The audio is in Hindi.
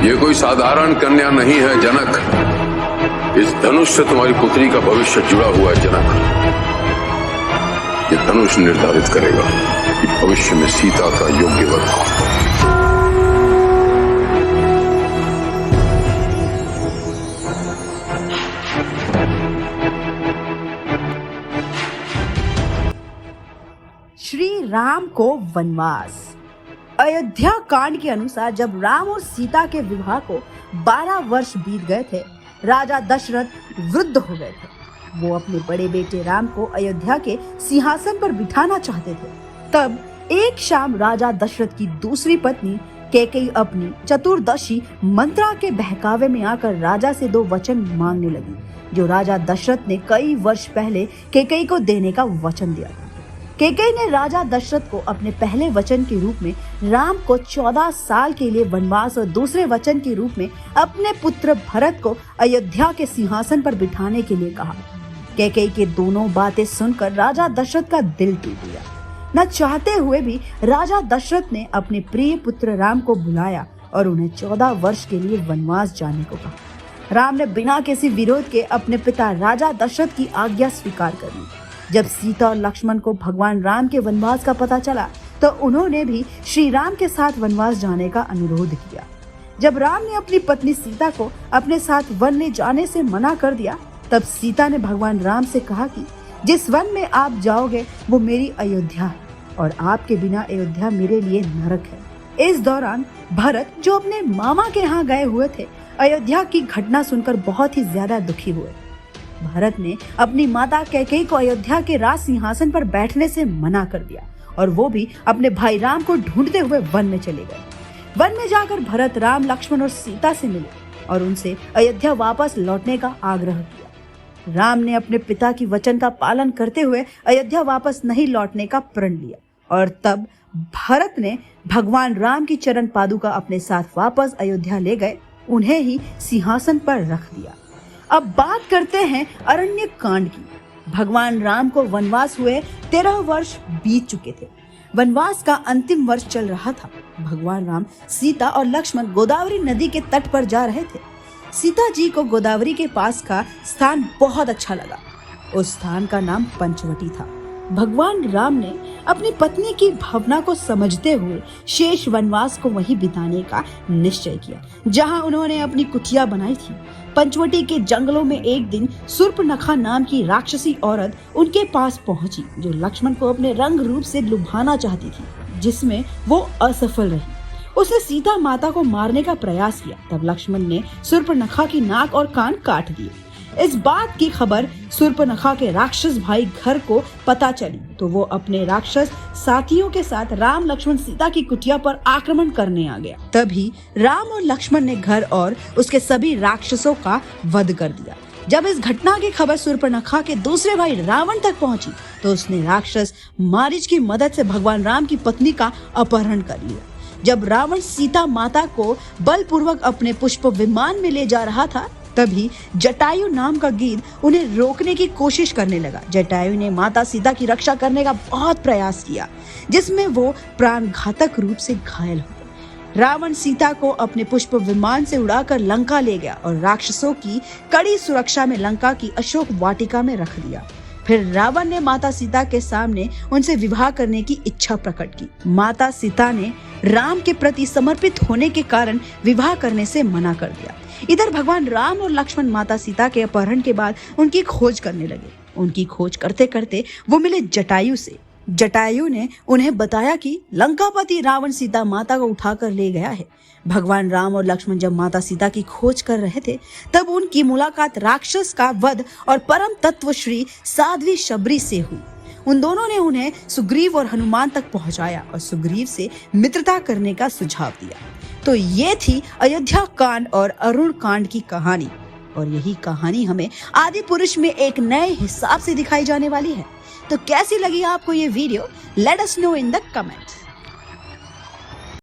ये कोई साधारण कन्या नहीं है जनक। इस धनुष से तुम्हारी पुत्री का भविष्य जुड़ा हुआ है जनक। ये धनुष निर्धारित करेगा कि भविष्य में सीता का योग्य वर कौन। श्री राम को वनवास। अयोध्या कांड के अनुसार जब राम और सीता के विवाह को 12 वर्ष बीत गए थे, राजा दशरथ वृद्ध हो गए थे। वो अपने बड़े बेटे राम को अयोध्या के सिंहासन पर बिठाना चाहते थे। तब एक शाम राजा दशरथ की दूसरी पत्नी कैकेयी अपनी चतुर्दशी मंत्रा के बहकावे में आकर राजा से 2 वचन मांगने लगी, जो राजा दशरथ ने कई वर्ष पहले कैकेयी को देने का वचन दिया था। कैकेयी ने राजा दशरथ को अपने पहले वचन के रूप में राम को 14 साल के लिए वनवास और दूसरे वचन के रूप में अपने पुत्र भरत को अयोध्या के सिंहासन पर बिठाने के लिए कहा। कैकेयी के दोनों बातें सुनकर राजा दशरथ का दिल टूट गया। न चाहते हुए भी राजा दशरथ ने अपने प्रिय पुत्र राम को बुलाया और उन्हें 14 वर्ष के लिए वनवास जाने को कहा। राम ने बिना किसी विरोध के अपने पिता राजा दशरथ की आज्ञा स्वीकार कर ली। जब सीता और लक्ष्मण को भगवान राम के वनवास का पता चला तो उन्होंने भी श्री राम के साथ वनवास जाने का अनुरोध किया। जब राम ने अपनी पत्नी सीता को अपने साथ वन में जाने से मना कर दिया, तब सीता ने भगवान राम से कहा कि जिस वन में आप जाओगे वो मेरी अयोध्या है और आपके बिना अयोध्या मेरे लिए नरक है। इस दौरान भरत, जो अपने मामा के यहाँ गए हुए थे, अयोध्या की घटना सुनकर बहुत ही ज्यादा दुखी हुए। भरत ने अपनी माता कैकेयी को अयोध्या के राज सिंहासन पर बैठने से मना कर दिया और वो भी अपने भाई राम को ढूंढते हुए वन में चले गए। वन में जाकर भरत राम, लक्ष्मण और सीता से मिले और उनसे अयोध्या वापस लौटने का आग्रह किया। राम ने अपने पिता की वचन का पालन करते हुए अयोध्या वापस नहीं लौटने का प्रण लिया और तब भरत ने भगवान राम की चरण पादुका अपने साथ वापस अयोध्या ले गए, उन्हें ही सिंहासन पर रख दिया। अब बात करते हैं अरण्य कांड की। भगवान राम को वनवास हुए 13 वर्ष बीत चुके थे। वनवास का अंतिम वर्ष चल रहा था। भगवान राम, सीता और लक्ष्मण गोदावरी नदी के तट पर जा रहे थे। सीता जी को गोदावरी के पास का स्थान बहुत अच्छा लगा। उस स्थान का नाम पंचवटी था। भगवान राम ने अपनी पत्नी की भावना को समझते हुए शेष वनवास को वहीं बिताने का निश्चय किया, जहां उन्होंने अपनी कुटिया बनाई थी। पंचवटी के जंगलों में एक दिन शूर्पणखा नाम की राक्षसी औरत उनके पास पहुंची, जो लक्ष्मण को अपने रंग रूप से लुभाना चाहती थी, जिसमें वो असफल रही। उसने सीता माता को मारने का प्रयास किया। तब लक्ष्मण ने शूर्पणखा की नाक और कान काट दिए। इस बात की खबर शूर्पणखा के राक्षस भाई घर को पता चली तो वो अपने राक्षस साथियों के साथ राम, लक्ष्मण, सीता की कुटिया पर आक्रमण करने आ गया। तभी राम और लक्ष्मण ने घर और उसके सभी राक्षसों का वध कर दिया। जब इस घटना की खबर शूर्पणखा के दूसरे भाई रावण तक पहुंची तो उसने राक्षस मारीच की मदद से भगवान राम की पत्नी का अपहरण कर लिया। जब रावण सीता माता को बलपूर्वक अपने पुष्प विमान में ले जा रहा था, तभी जटायु नाम का गिद्ध उन्हें रोकने की कोशिश करने लगा। जटायु ने माता सीता की रक्षा करने का बहुत प्रयास किया, जिसमें वो प्राणघातक रूप से घायल हो गए। रावण सीता को अपने पुष्प विमान से उड़ाकर लंका ले गया और राक्षसों की कड़ी सुरक्षा में लंका की अशोक वाटिका में रख दिया। फिर रावण ने माता सीता के सामने उनसे विवाह करने की इच्छा प्रकट की। माता सीता ने राम के प्रति समर्पित होने के कारण विवाह करने से मना कर दिया। इधर भगवान राम और लक्ष्मण माता सीता के अपहरण के बाद उनकी खोज करने लगे। उनकी खोज करते करते वो मिले जटायु से। जटायु ने उन्हें बताया कि लंकापति रावण सीता माता को उठाकर ले गया है। भगवान राम और लक्ष्मण जब माता सीता की खोज कर रहे थे, तब उनकी मुलाकात राक्षस का वध और परम तत्व श्री साध्वी शबरी से हुई। उन दोनों ने उन्हें सुग्रीव और हनुमान तक पहुंचाया और सुग्रीव से मित्रता करने का सुझाव दिया। तो ये थी अयोध्या कांड और अरुण कांड की कहानी, और यही कहानी हमें आदि पुरुष में एक नए हिसाब से दिखाई जाने वाली है। तो कैसी लगी आपको ये video? Let us know in the comment.